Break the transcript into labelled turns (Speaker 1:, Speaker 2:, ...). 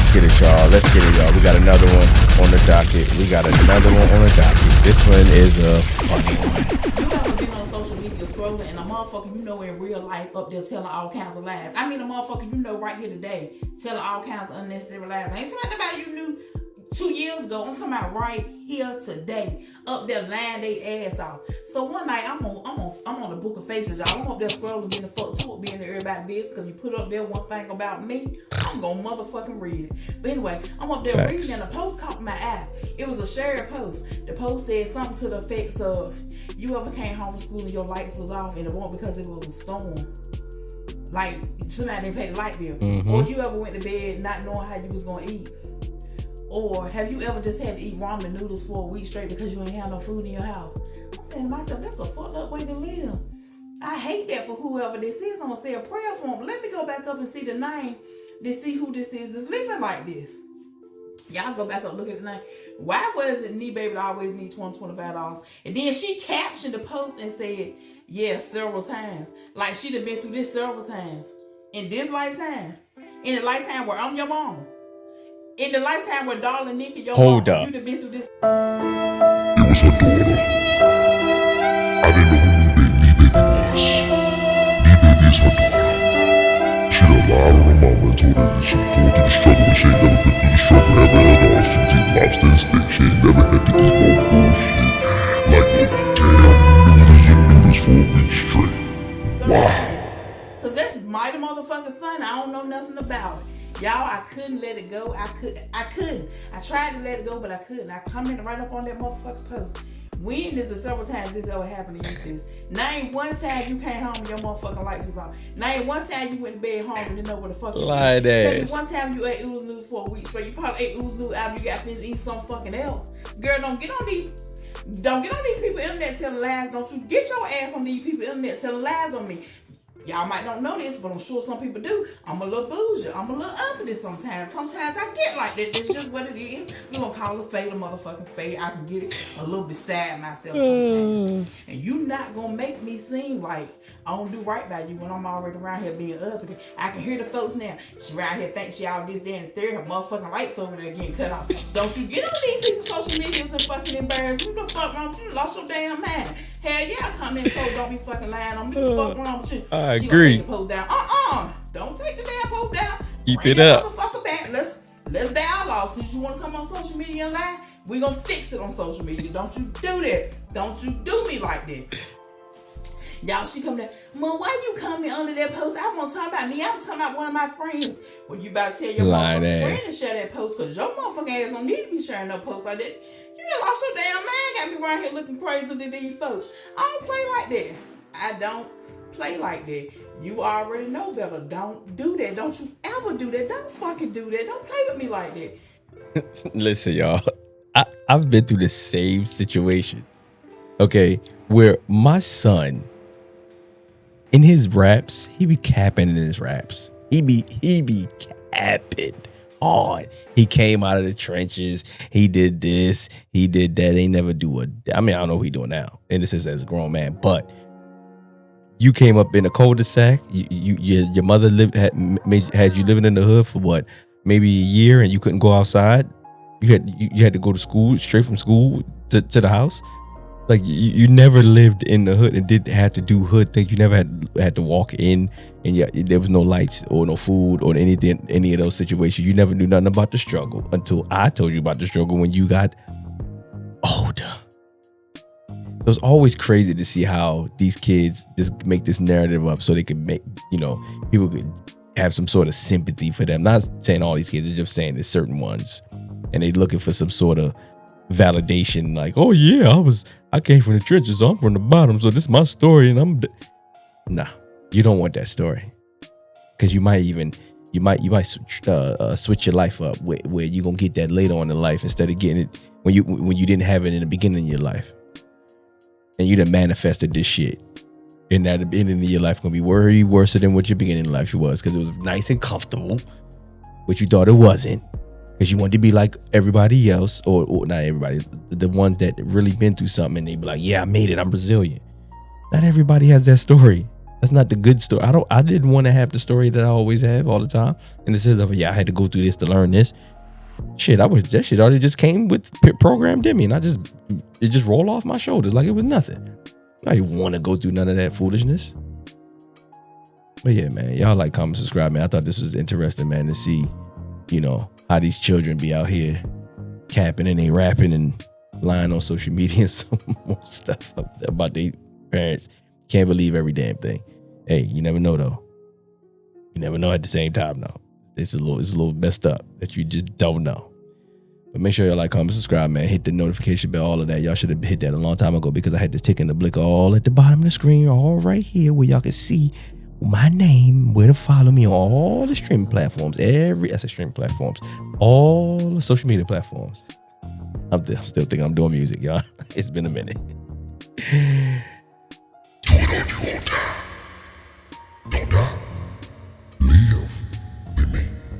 Speaker 1: Let's get it, y'all. We got another one on the docket. This one is a funny one.
Speaker 2: You ever been on social media scrolling and a motherfucker you know in real life up there telling all kinds of lies? I mean, a motherfucker you know right here today telling all kinds of unnecessary lies. I ain't talking about you knew 2 years ago. I'm talking about right here today, up there lying they ass off. So one night I'm on the book of faces, y'all. I'm up there scrolling, getting the fuck to it, being everybody's business, because you put up there one thing about me, I'm gonna motherfucking read it. But anyway, I'm up there reading, and a post caught my eye. It was a shared post. The post said something to the effects of, you ever came home from school and your lights was off, and it wasn't because it was a storm, like somebody didn't pay the light bill, or you ever went to bed not knowing how you was gonna eat. Or have you ever just had to eat ramen noodles for a week straight because you ain't have no food in your house? I'm saying to myself, that's a fucked up way to live. I hate that for whoever this is. I'm going to say a prayer for them. Let me go back up and see the name to see who this is that's living like this. Y'all go back up, look at the name. Why was it me, baby, always need $20, $25? And then she captioned the post and said, yeah, several times. Like she'd have been through this several times. In this lifetime. In the lifetime where I'm your mom. In the lifetime where darling Nikki, your
Speaker 1: Hold
Speaker 2: mom,
Speaker 1: up.
Speaker 2: you'd have been through this.
Speaker 3: It was her daughter. I didn't know who Nee Baby was. Nee Baby is her daughter. She done lied on her mama and told her that she was going through the struggle, and she ain't never been through the struggle ever at all. She was eating lobster and steak. She ain't never had to eat no bullshit like no damn noodles for a week straight. Wow.
Speaker 2: Cause that's mighty motherfucking fun. I don't know nothing about it. Y'all, I couldn't let it go. I couldn't. I tried to let it go, but I couldn't. I commented right up on that motherfucking post. When is the several times this ever happened to you, sis? Name one time you came home and your motherfucking lights was on. Name one time you went to bed home and didn't know where the fuck you
Speaker 1: Lied
Speaker 2: Tell
Speaker 1: ass.
Speaker 2: me one time you ate ooze noodles for a week straight. You probably ate ooze noodles after you got finished eating something fucking else. Girl, don't get on these people internet telling lies. Don't you get your ass on these people internet telling lies on me. Y'all might not know this, but I'm sure some people do. I'm a little bougie. I'm a little uppity sometimes. Sometimes I get like that. That's just what it is. We're going to call a spade a motherfucking spade. I can get a little beside myself sometimes. And you not going to make me seem like I don't do right by you when I'm already around here being uppity. I can hear the folks now. She around here thinks she all this, there, and the third. Her motherfucking lights over there getting cut off. Don't you get on these people's social medias and fucking embarrass. Who the fuck wrong with you? Lost your damn mind. Hell yeah, I come in and told don't be fucking lying on me. What the fuck wrong with you?
Speaker 1: I
Speaker 2: She
Speaker 1: agree.
Speaker 2: Take the post down. Don't take the damn post down.
Speaker 1: Keep
Speaker 2: Bring
Speaker 1: it
Speaker 2: that
Speaker 1: up.
Speaker 2: motherfucker back. Let's dialogue. Since you want to come on social media and lie, we gonna fix it on social media. Don't you do that. Don't you do me like that. Y'all, she come there. Mom, why you coming under that post? I want to talk about me. I'm talking about one of my friends. Well, you about to tell your
Speaker 1: Lying
Speaker 2: motherfucking friend
Speaker 1: ass.
Speaker 2: to share that post, because your motherfucking ass don't need to be sharing no posts like that. You done lost your damn mind. Got me around here looking crazy to these folks. I don't play like that. I don't play like that. You already know better. Don't do that. Don't you ever do that. Don't fucking do that. Don't play with me like that.
Speaker 1: Listen, y'all. I've been through the same situation. Okay, where my son, in his raps, he be capping in his raps. He be capping hard. He came out of the trenches. He did this. He did that. They never do I don't know what he doing now. And this is as a grown man. But you came up in a cul-de-sac. Your mother had you living in the hood for what? Maybe a year, and you couldn't go outside. You had to go to school, straight from school to the house. Like you never lived in the hood and didn't have to do hood things. You never had to walk in, and there was no lights or no food or anything, any of those situations. You never knew nothing about the struggle until I told you about the struggle when you got older. So it's always crazy to see how these kids just make this narrative up so they can make, people could have some sort of sympathy for them. Not saying all these kids, it's just saying there's certain ones, and they looking for some sort of validation, like, oh yeah, I came from the trenches, so I'm from the bottom, so this is my story, and nah, you don't want that story, because you might switch your life up where you gonna get that later on in life instead of getting it when you didn't have it in the beginning of your life, and you done manifested this shit, and at the beginning of your life gonna be way worse than what your beginning of life was, because it was nice and comfortable, but you thought it wasn't. Because you want to be like everybody else, or not everybody, the ones that really been through something, and they be like, yeah, I made it, I'm Brazilian. Not everybody has that story. That's not the good story. I didn't want to have the story that I always have all the time. And it says, "Oh yeah, I had to go through this to learn this." Shit, that shit already just came with programmed in me, and it just rolled off my shoulders like it was nothing. I didn't want to go through none of that foolishness. But yeah, man, y'all like, comment, subscribe, man. I thought this was interesting, man, to see, how these children be out here capping and they rapping and lying on social media and some more stuff about their parents. Can't believe every damn thing. Hey, you never know though. You never know at the same time though. It's a little messed up that you just don't know. But make sure y'all like, comment, subscribe, man. Hit the notification bell, all of that. Y'all should have hit that a long time ago because I had this tick and the blick all at the bottom of the screen, all right here where y'all can see my name, where to follow me on all the streaming platforms. All the social media platforms. I'm still thinking I'm doing music, y'all. It's been a minute.
Speaker 3: Do it on your own time.